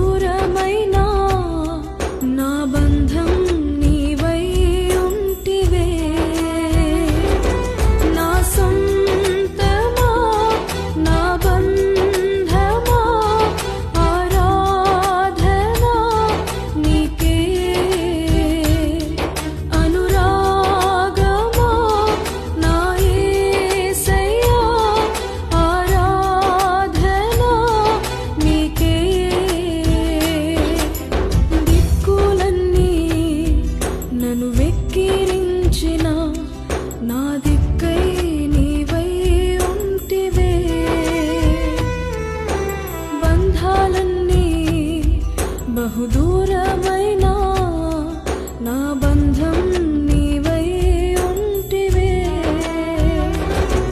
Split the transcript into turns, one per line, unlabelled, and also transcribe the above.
దూరమైనా నా బంధం నీవై ఉంటివే. నా సొంతమా నా బంధమా ఆరాధన నీకే. అనురాగమా నా యేసయ్యా ఆరాధన నీకే. దిక్కులన్నీ నన్ను వెక్కిరించిన నా దిక్కై నీవై ఉంటివే. బంధాలన్నీ బహుదూరమైన నా